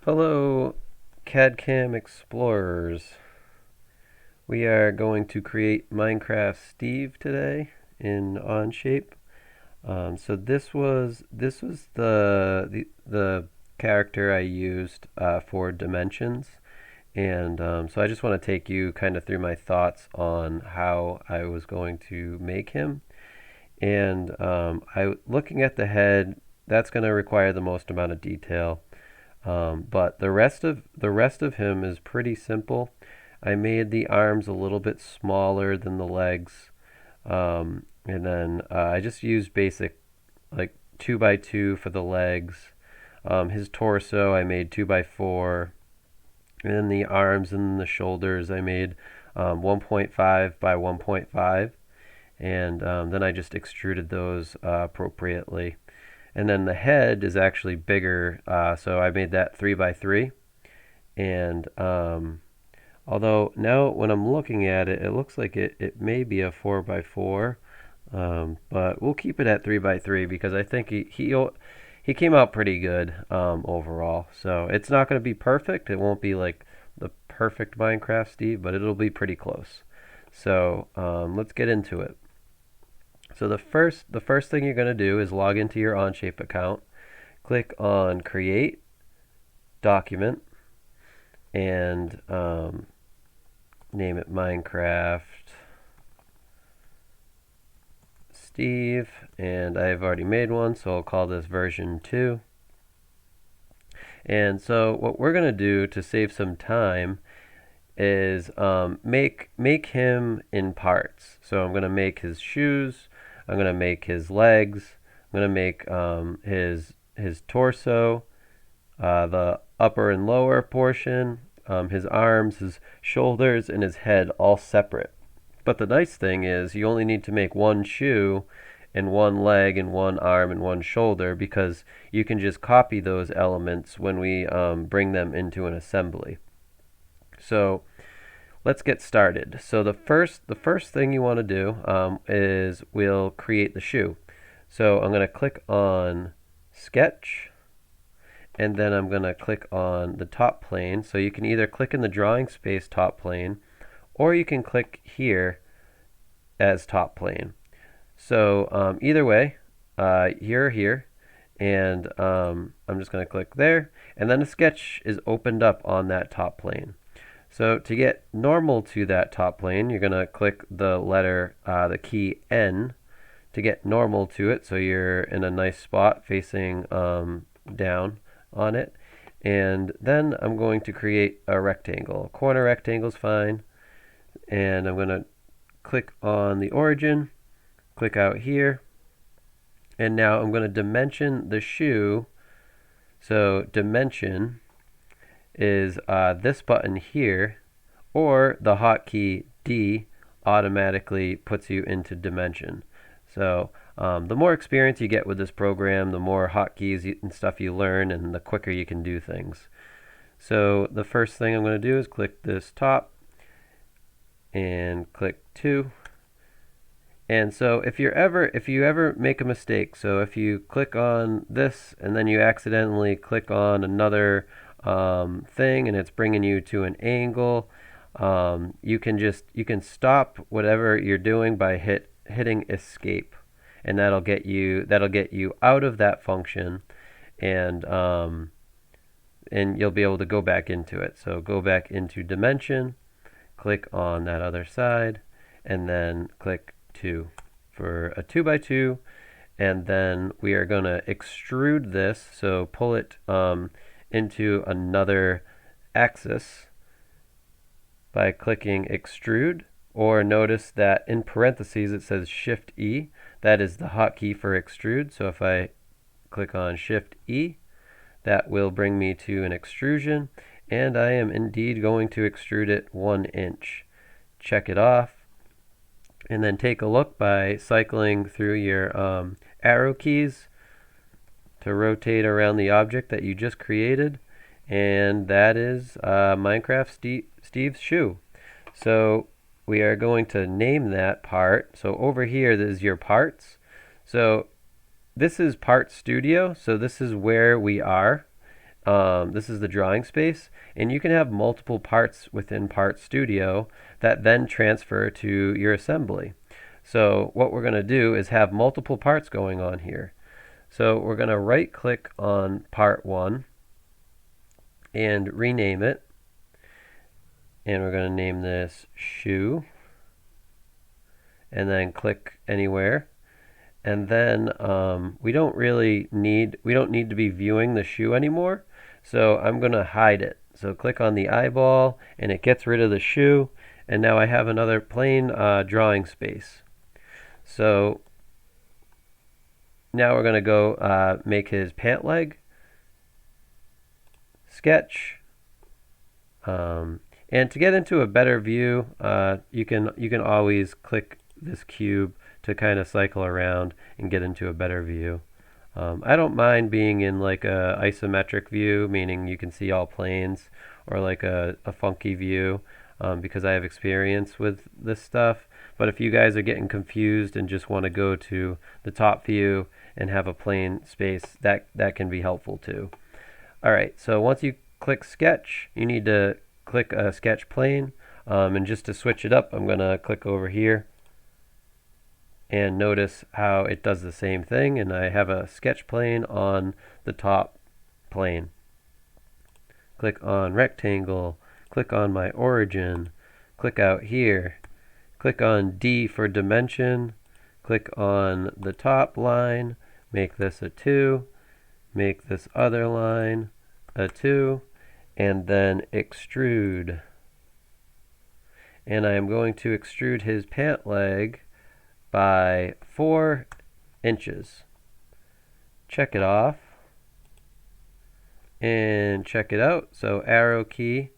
Hello, CAD/CAM explorers. We are going to create Minecraft Steve today in Onshape. So this was the character I used for dimensions, and so I just want to take you kind of through my thoughts on how I was going to make him. And looking at the head, that's going to require the most amount of detail. But the rest of him is pretty simple. I made the arms a little bit smaller than the legs, and then I just used basic like 2x2 for the legs. His torso I made 2x4, and then the arms and the shoulders I made 1.5 by 1.5, and then I just extruded those appropriately. And then the head is actually bigger, so I made that 3x3. And although now when I'm looking at it, it looks like it may be a 4x4, but we'll keep it at 3x3 because I think he came out pretty good overall. So it's not going to be perfect. It won't be like the perfect Minecraft Steve, but it'll be pretty close. So let's get into it. So the first thing you're going to do is log into your Onshape account. Click on Create Document and name it Minecraft Steve. And I've already made one, so I'll call this version 2. And so what we're going to do to save some time is make him in parts. So I'm going to make his shoes. I'm going to make his legs. I'm going to make his torso, the upper and lower portion, his arms, his shoulders, and his head all separate. But the nice thing is you only need to make one shoe and one leg and one arm and one shoulder because you can just copy those elements when we bring them into an assembly. So let's get started. So the first thing you want to do is we'll create the shoe. So I'm going to click on Sketch, and then I'm going to click on the top plane. So you can either click in the drawing space top plane, or you can click here as top plane. So either way, here or here, and I'm just going to click there, and then a sketch is opened up on that top plane. So to get normal to that top plane, you're going to click the key N to get normal to it, so you're in a nice spot facing down on it. And then I'm going to create a rectangle. A corner rectangle is fine. And I'm going to click on the origin, click out here, and now I'm going to dimension the shoe. So dimension is this button here, or the hotkey D automatically puts you into dimension. So the more experience you get with this program, the more hotkeys and stuff you learn, and the quicker you can do things. So the first thing I'm going to do is click this top and click 2. And so if you ever make a mistake, so if you click on this and then you accidentally click on another thing and it's bringing you to an angle, you can stop whatever you're doing by hitting escape, and that'll get you out of that function, and you'll be able to go back into it. So go back into dimension, click on that other side, and then click 2 for a 2x2, and then we are going to extrude this, so pull it into another axis by clicking extrude, or notice that in parentheses it says Shift E. That is the hotkey for extrude. So if I click on Shift E, that will bring me to an extrusion, and I am indeed going to extrude it 1 inch. Check it off, and then take a look by cycling through your arrow keys to rotate around the object that you just created, and that is Minecraft Steve's shoe. So we are going to name that part. So over here, this is your parts. So this is Part Studio, so this is where we are. this is the drawing space, and you can have multiple parts within Part Studio that then transfer to your assembly. So what we're going to do is have multiple parts going on here. So we're going to right click on part 1 and rename it, and we're going to name this shoe, and then click anywhere. And then we don't need to be viewing the shoe anymore, so I'm going to hide it. So click on the eyeball and it gets rid of the shoe, and now I have another plain drawing space. So now we're going to go make his pant leg sketch. And to get into a better view, you can always click this cube to kind of cycle around and get into a better view. I don't mind being in like a isometric view, meaning you can see all planes, or like a funky view, because I have experience with this stuff. But if you guys are getting confused and just want to go to the top view and have a plain space, that can be helpful too. Alright, so once you click sketch, you need to click a sketch plane, and just to switch it up, I'm going to click over here and notice how it does the same thing, and I have a sketch plane on the top plane. Click on rectangle, click on my origin, click out here, click on D for dimension, click on the top line, make this a 2, make this other line a 2, and then extrude. And I am going to extrude his pant leg by 4 inches. Check it off and check it out. So arrow key.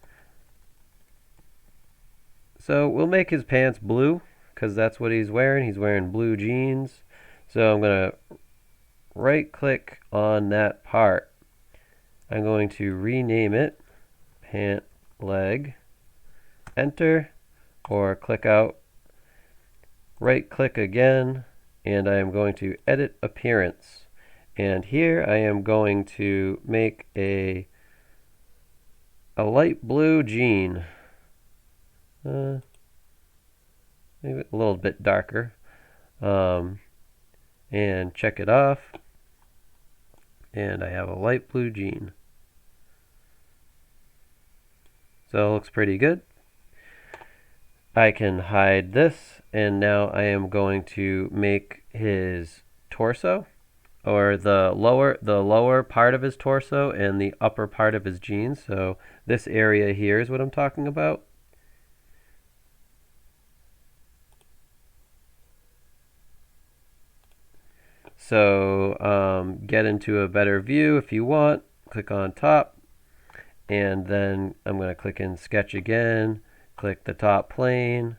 So we'll make his pants blue because that's what he's wearing. He's wearing blue jeans. So I'm going to right click on that part. I'm going to rename it pant leg, enter, or click out, right click again, and I am going to edit appearance, and here I am going to make a light blue jean, maybe a little bit darker, and check it off, and I have a light blue jean. So it looks pretty good. I can hide this, and now I am going to make his torso, or the lower part of his torso and the upper part of his jeans. So this area here is what I'm talking about. So get into a better view if you want. Click on top, and then I'm going to click in sketch again. Click the top plane,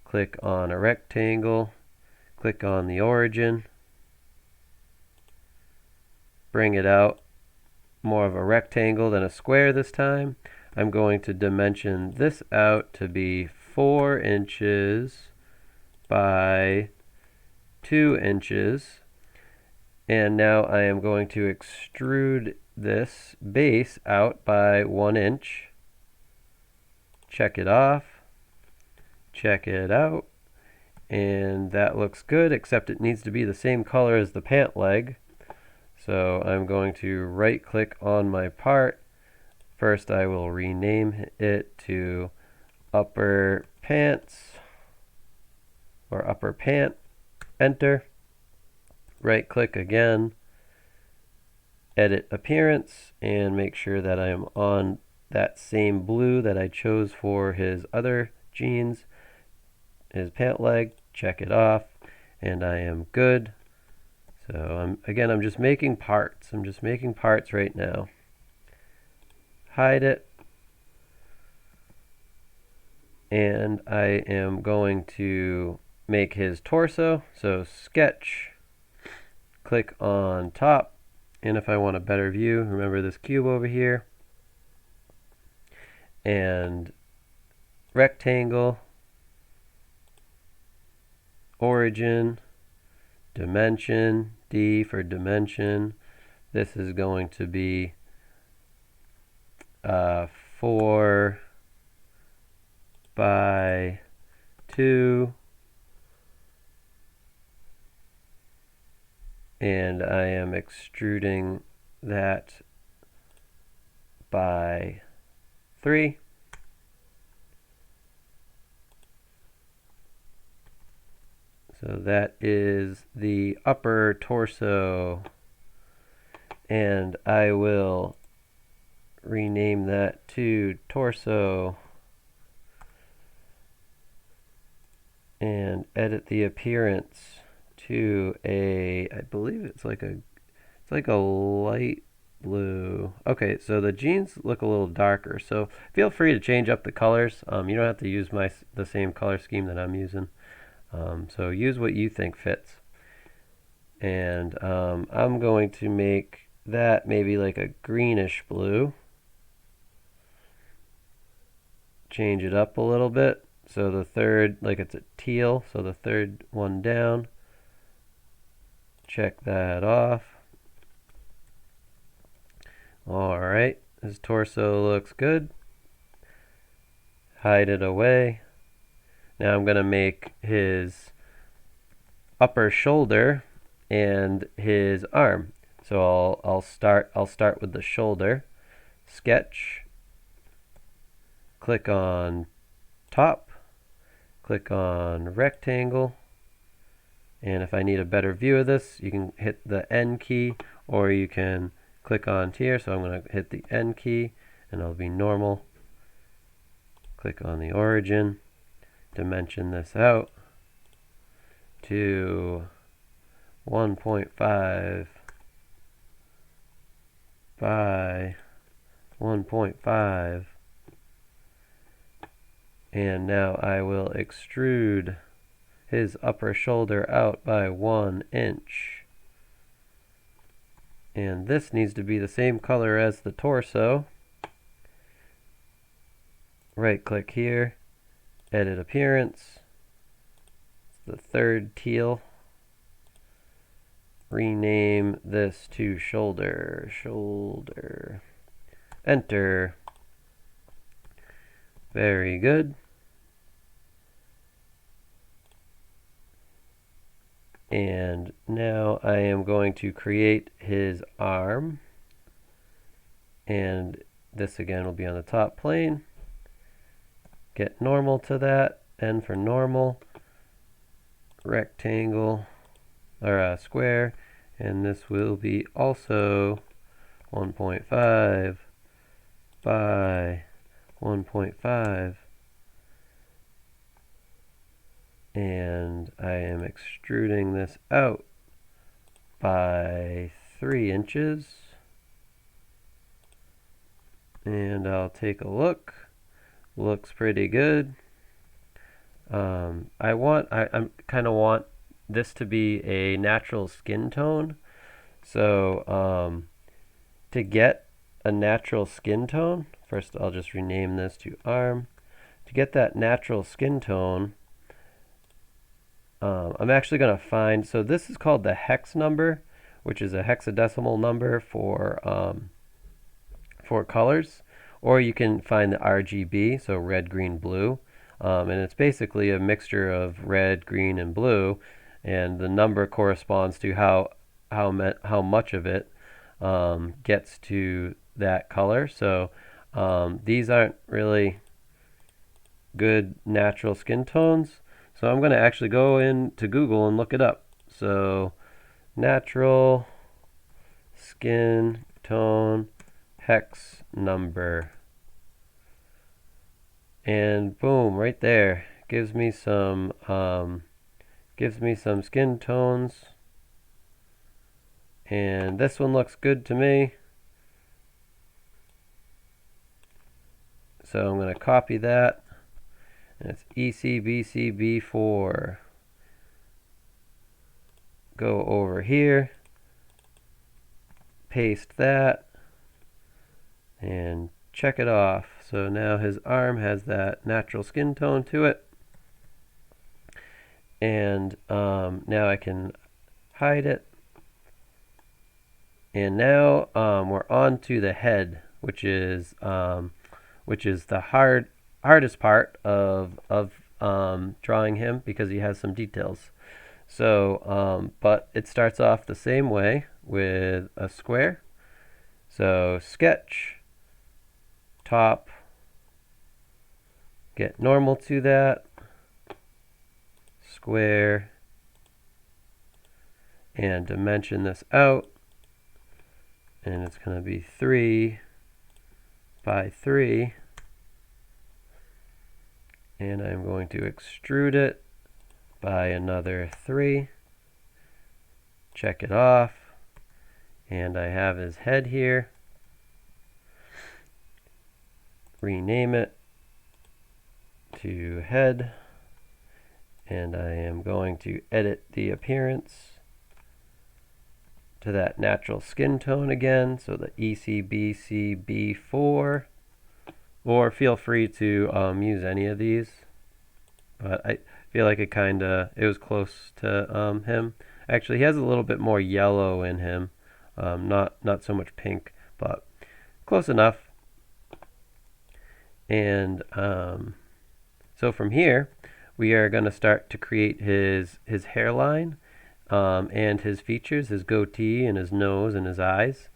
click on a rectangle, click on the origin, bring it out more of a rectangle than a square this time. I'm going to dimension this out to be 4 inches by 2 inches, and now I am going to extrude this base out by 1 inch. Check it off, check it out, and that looks good, except it needs to be the same color as the pant leg. So I'm going to right click on my part. First I will rename it to upper pants, or upper pant, enter, right click again, edit appearance, and make sure that I am on that same blue that I chose for his other jeans, his pant leg. Check it off, and I am good. So I'm just making parts. I'm just making parts right now. Hide it, and I am going to make his torso. So sketch, click on top, and if I want a better view, remember this cube over here, and rectangle, origin, dimension, D for dimension. This is going to be 4 by 2, and I am extruding that by 3. So that is the upper torso, and I will rename that to torso and edit the appearance to a, I believe it's like a light blue. Okay, so the jeans look a little darker, so feel free to change up the colors. You don't have to use the same color scheme that I'm using. So use what you think fits. And I'm going to make that maybe like a greenish blue. Change it up a little bit. So the third, like it's a teal, so the third one down. Check that off. Alright, his torso looks good. Hide it away. Now I'm going to make his upper shoulder and his arm. So I'll start with the shoulder. Sketch. Click on top. Click on rectangle. And if I need a better view of this, you can hit the N key, or you can click on here. So I'm going to hit the N key, and it'll be normal. Click on the origin. Dimension this out to 1.5 by 1.5, and now I will extrude his upper shoulder out by 1 inch, and this needs to be the same color as the torso. Right click here, edit appearance, the third teal. Rename this to shoulder. Enter. Very good. And now I am going to create his arm. And this again will be on the top plane. Get normal to that. N for normal. Rectangle. Or a square, and this will be also 1.5 by 1.5, and I am extruding this out by 3 inches, and I'll take a look. Looks pretty good. I kind of want this to be a natural skin tone. So to get a natural skin tone, first I'll just rename this to arm. To get that natural skin tone, I'm actually going to find, so this is called the hex number, which is a hexadecimal number for colors, or you can find the RGB, so red, green, blue, and it's basically a mixture of red, green, and blue. And the number corresponds to how much of it gets to that color. So these aren't really good natural skin tones. So I'm going to actually go into Google and look it up. So natural skin tone hex number. And boom, right there. Gives me some skin tones, and this one looks good to me, so I'm going to copy that, and it's ECBCB4. Go over here, paste that, and check it off. So now his arm has that natural skin tone to it. And now I can hide it. And now we're on to the head, which is the hardest part of drawing him because he has some details. So, but it starts off the same way with a square. So sketch, top, get normal to that, square, and dimension this out. And it's going to be 3 by 3. And I'm going to extrude it by another 3. Check it off. And I have his head here. Rename it to head. And I am going to edit the appearance to that natural skin tone again. So the ECBCB4. Or feel free to use any of these. But I feel like it was close to him. Actually, he has a little bit more yellow in him. Not so much pink, but close enough. And so from here, we are going to start to create his hairline and his features, his goatee and his nose and his eyes.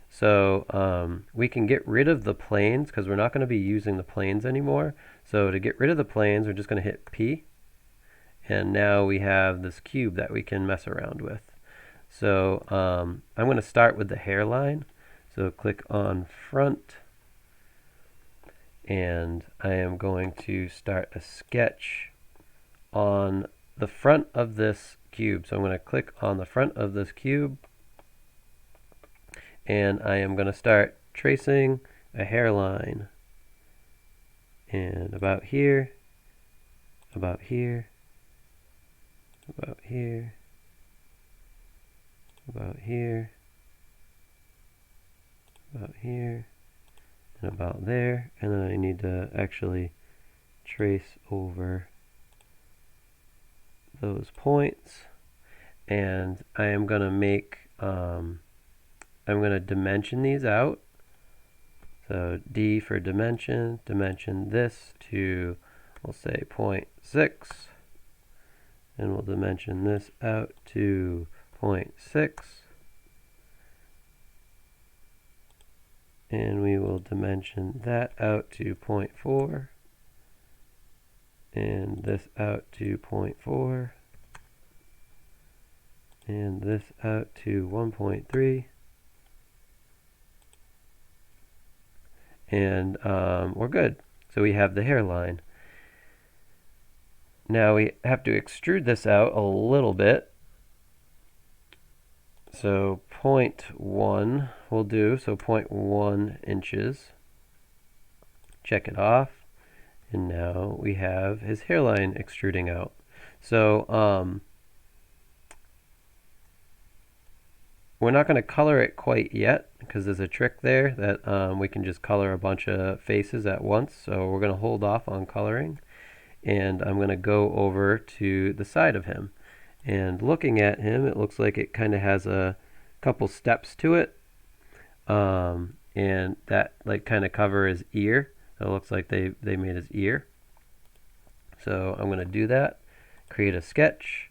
So we can get rid of the planes because we're not going to be using the planes anymore. So to get rid of the planes, we're just going to hit P. And now we have this cube that we can mess around with. So I'm going to start with the hairline. So click on front. And I am going to start a sketch on the front of this cube. So I'm going to click on the front of this cube. And I am going to start tracing a hairline. And about here, about here, about here, about here, about here, and about there. And then I need to actually trace over those points. And I am going to make I'm going to dimension these out. So D for dimension, dimension this to, we'll say 0.6. And we'll dimension this out to 0.6. And we will dimension that out to 0.4. And this out to 0.4. And this out to 1.3. And we're good. So we have the hairline. Now we have to extrude this out a little bit. So 0.1 will do. So 0.1 inches. Check it off. And now we have his hairline extruding out. So we're not going to color it quite yet because there's a trick there that we can just color a bunch of faces at once. So we're going to hold off on coloring. And I'm going to go over to the side of him. And looking at him, it looks like it kind of has a couple steps to it. And that like kind of cover his ear. So it looks like they made his ear. So I'm going to do that. Create a sketch.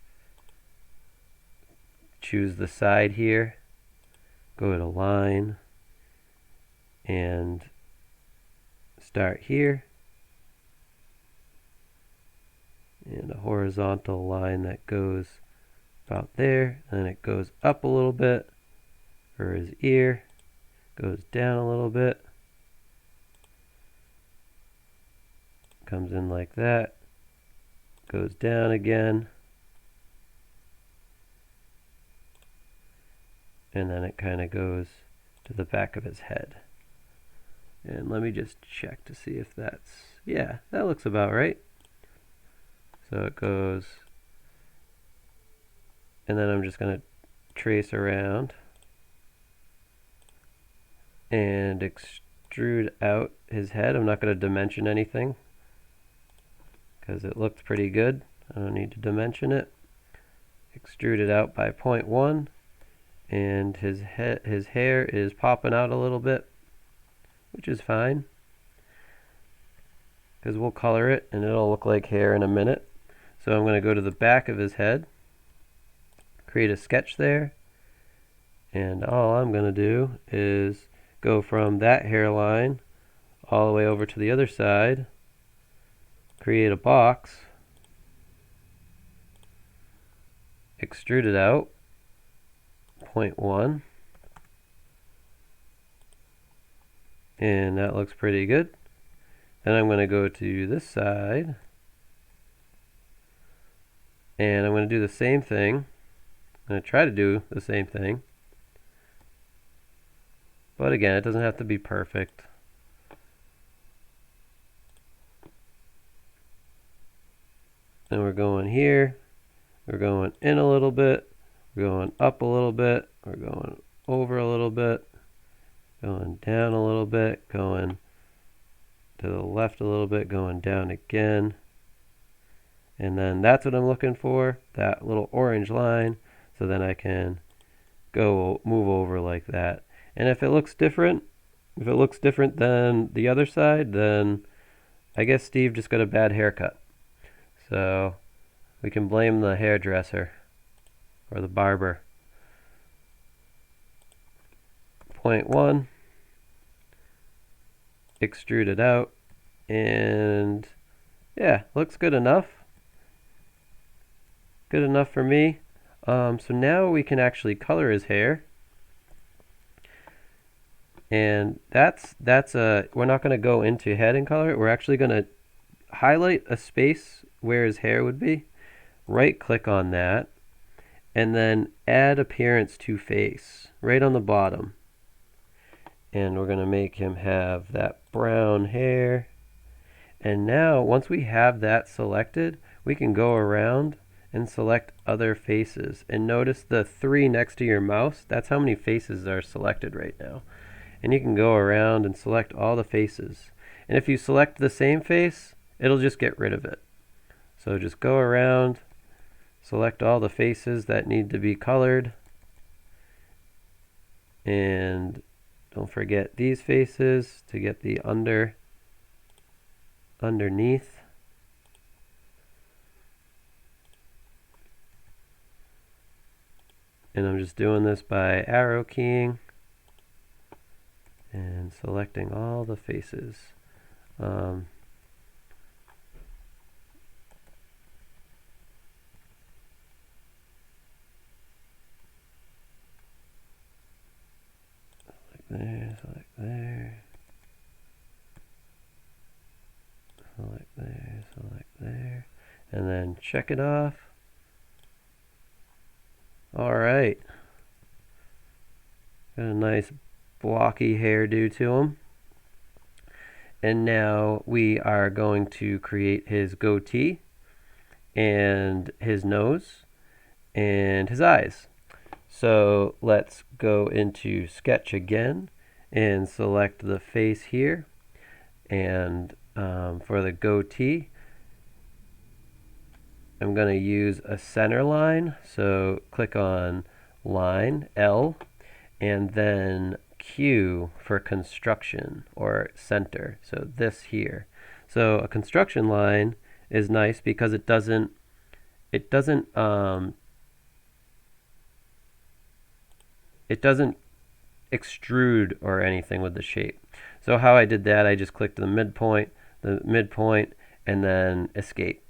Choose the side here. Go to line. And start here. And a horizontal line that goes about there, and then it goes up a little bit for his ear, goes down a little bit, comes in like that, goes down again, and then it kind of goes to the back of his head. And let me just check to see if that's, yeah, that looks about right. So it goes, and then I'm just going to trace around and extrude out his head. I'm not going to dimension anything because it looked pretty good. I don't need to dimension it. Extrude it out by 0.1, and his hair is popping out a little bit. which is fine, because we'll color it and it'll look like hair in a minute. So I'm going to go to the back of his head, create a sketch there, and all I'm going to do is go from that hairline all the way over to the other side, create a box, extrude it out, 0.1, and that looks pretty good. Then I'm going to go to this side, and I'm going to do the same thing. I'm going to try to do the same thing, but again, it doesn't have to be perfect. And we're going here, we're going in a little bit, we're going up a little bit, we're going over a little bit, going down a little bit, going to the left a little bit, going down again. And then that's what I'm looking for, that little orange line, so then I can go move over like that. And if it looks different than the other side, then I guess Steve just got a bad haircut. So we can blame the hairdresser or the barber. 0.1, extrude it out, and yeah, looks good enough. Good enough for me. So now we can actually color his hair. And we're not going to go into head and color it. We're actually going to highlight a space where his hair would be, right click on that, and then add appearance to face right on the bottom. And we're going to make him have that brown hair. And now once we have that selected, we can go around and select other faces. And notice the 3 next to your mouse, that's how many faces are selected right now. And you can go around and select all the faces. And if you select the same face, it'll just get rid of it. So just go around, select all the faces that need to be colored, and don't forget these faces to get the underneath. And I'm just doing this by arrow keying and selecting all the faces. There, select there, select there, select there, and then check it off. Alright, got a nice blocky hairdo to him. And now we are going to create his goatee and his nose and his eyes. So let's go into Sketch again and select the face here. And for the goatee, I'm going to use a center line. So click on line, L, and then Q for construction or center. So this here. So a construction line is nice because it doesn't extrude or anything with the shape. So how I did that, I just clicked the midpoint, and then escape.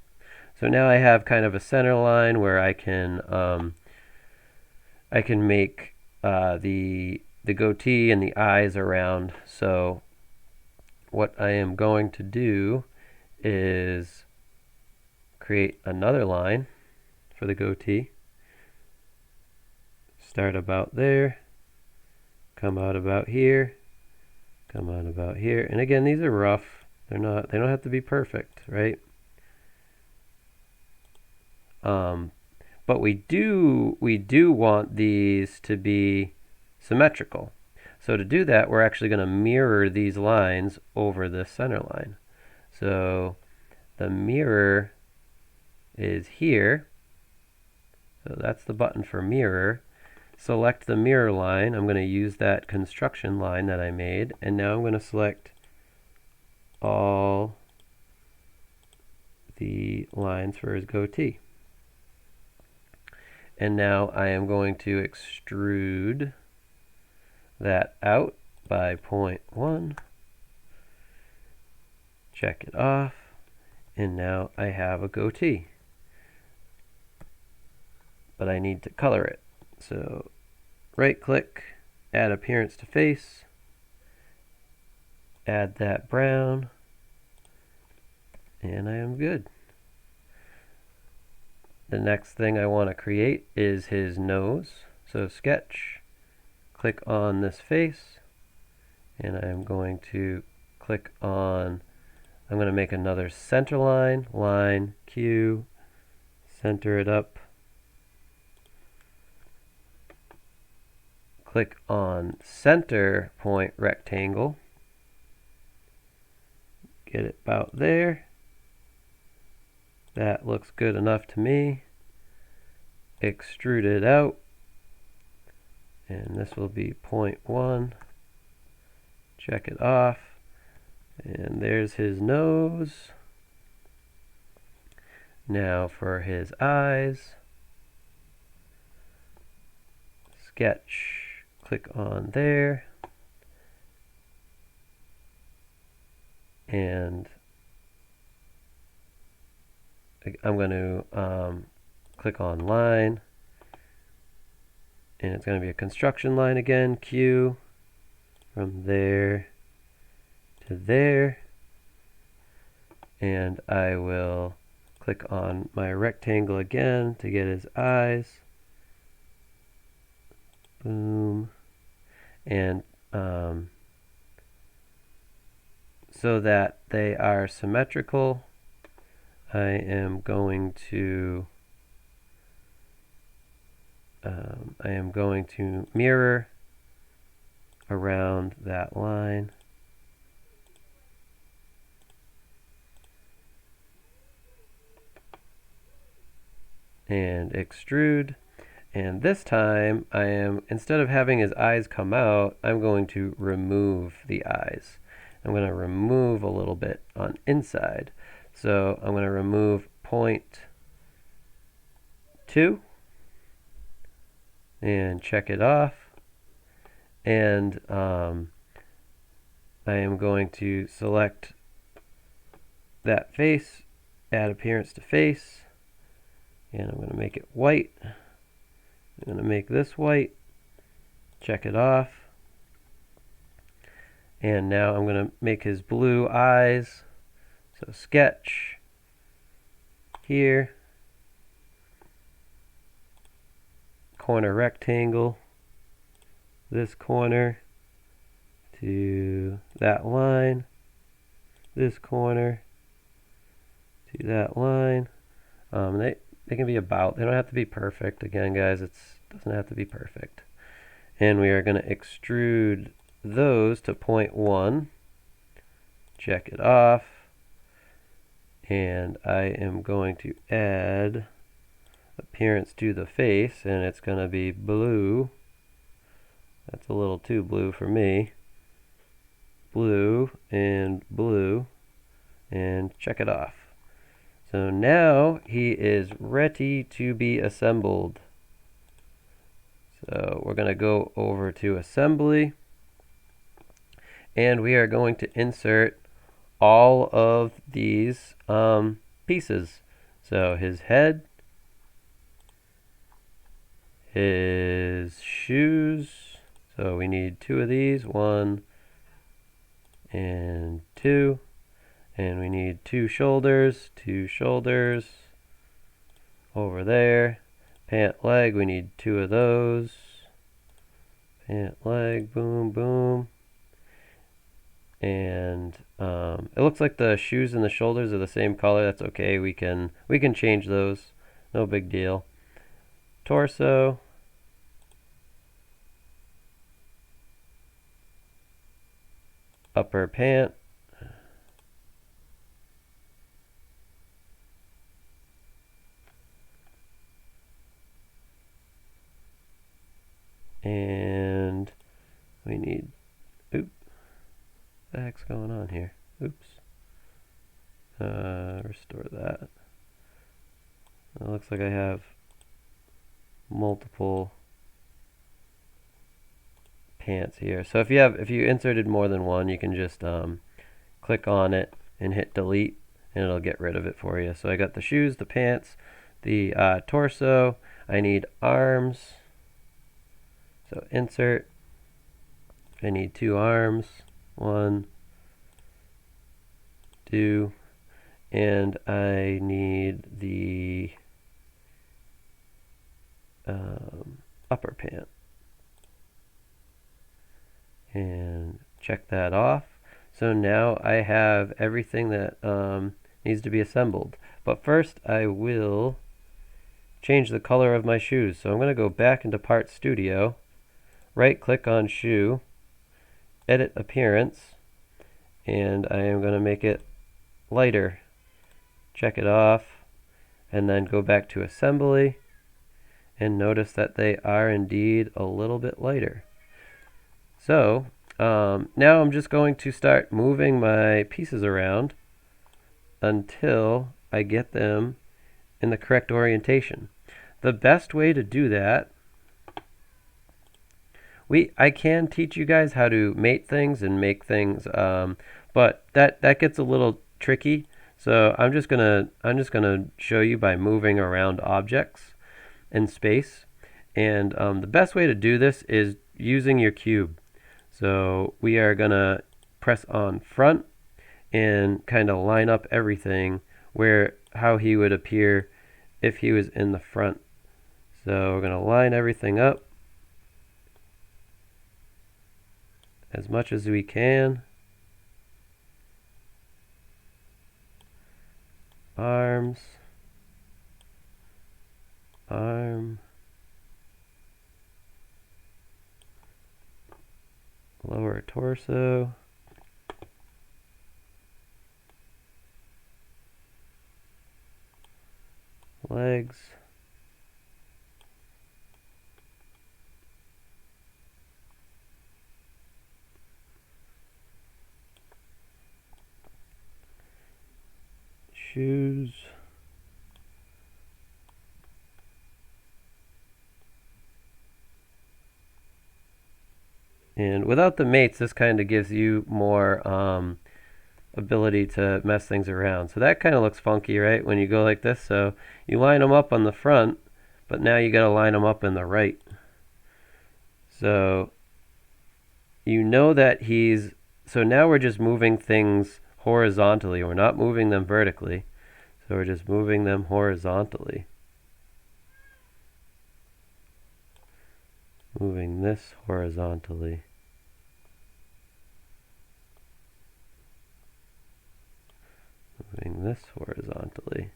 So now I have kind of a center line where I can make the goatee and the eyes around. So what I am going to do is create another line for the goatee. Start about there, come out about here, come out about here. And again, these are rough. They don't have to be perfect, right? But we do want these to be symmetrical. So to do that, we're actually going to mirror these lines over the center line. So the mirror is here. So that's the button for mirror. select the mirror line. I'm going to use that construction line that I made, and now I'm going to select all the lines for his goatee. And now I am going to extrude that out by 0.1. Check it off, and now I have a goatee. But I need to color it. So right click, add appearance to face, add that brown, and I am good. The next thing I want to create is his nose. So sketch, click on this face, and I'm going to click on, I'm going to make another center line, line, Q, center it up. Click on center point rectangle. Get it about there. That looks good enough to me. Extrude it out. And this will be 0.1. Check it off. And there's his nose. Now for his eyes. Sketch. Click on there. And I'm going to click on line, and it's going to be a construction line again, Q, from there to there, and I will click on my rectangle again to get his eyes, boom, and so that they are symmetrical, I am going to mirror around that line. And extrude. And this time, instead of having his eyes come out, I'm going to remove the eyes. I'm going to remove a little bit on inside. So I'm going to remove 0.2 and check it off. And I am going to select that face, add appearance to face, and I'm going to make it white. I'm going to make this white, check it off, and now I'm going to make his blue eyes. So sketch here, corner rectangle, this corner to that line, this corner to that line. They can be about, they don't have to be perfect. Again, guys, it doesn't have to be perfect. And we are going to extrude those to 0.1. Check it off. And I am going to add appearance to the face, and it's going to be blue. That's a little too blue for me. Blue, and check it off. So now he is ready to be assembled. So we're going to go over to assembly, and we are going to insert all of these pieces. So his head, his shoes, so we need 2 of these, 1 and 2. And we need 2 shoulders over there. Pant leg, we need 2 of those. Pant leg, boom, boom. And it looks like the shoes and the shoulders are the same color. That's okay. We can change those. No big deal. Torso. Upper pant. heck's going on here? Oops. Restore that. It looks like I have multiple pants here. So if you inserted more than one, you can just click on it and hit delete, and it'll get rid of it for you. So I got the shoes, the pants, the torso. I need arms. So insert. I need 2 arms. 1, 2, and I need the upper pant. And check that off. So now I have everything that needs to be assembled. But first I will change the color of my shoes. So I'm going to go back into Part Studio, right click on shoe, edit appearance, and I am going to make it lighter. Check it off, and then go back to assembly, and notice that they are indeed a little bit lighter. So now I'm just going to start moving my pieces around until I get them in the correct orientation. The best way to do that, I can teach you guys how to mate things and make things, but that gets a little tricky. So I'm just gonna show you by moving around objects in space, and the best way to do this is using your cube. So we are gonna press on front and kind of line up everything how he would appear if he was in the front. So we're gonna line everything up as much as we can. Arms, arm, lower torso, legs, shoes, and without the mates, this kind of gives you more ability to mess things around. So that kind of looks funky, right, when you go like this. So you line them up on the front, but now you got to line them up in the right. So you know that so now we're just moving things horizontally. We're not moving them vertically. So we're just moving them horizontally. Moving this horizontally. Moving this horizontally.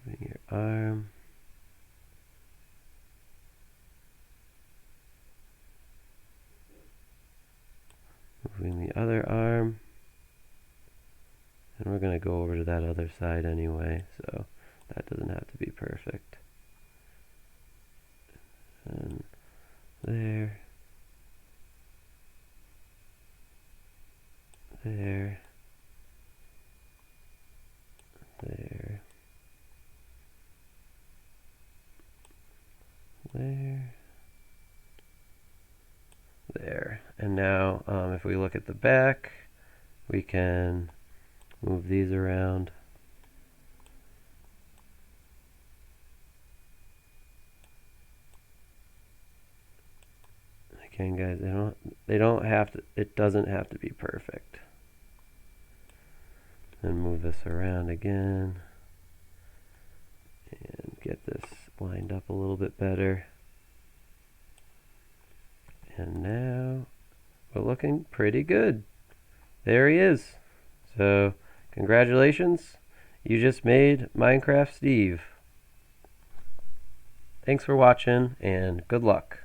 Moving your arm. Moving the other arm. And we're going to go over to that other side anyway, so that doesn't have to be perfect. And there. There. There. There. There. And now, if we look at the back, we can move these around. Again, guys, they don't have to, it doesn't have to be perfect. And move this around again and get this lined up a little bit better. And now we're looking pretty good. There he is. So congratulations, you just made Minecraft Steve. Thanks for watching and good luck.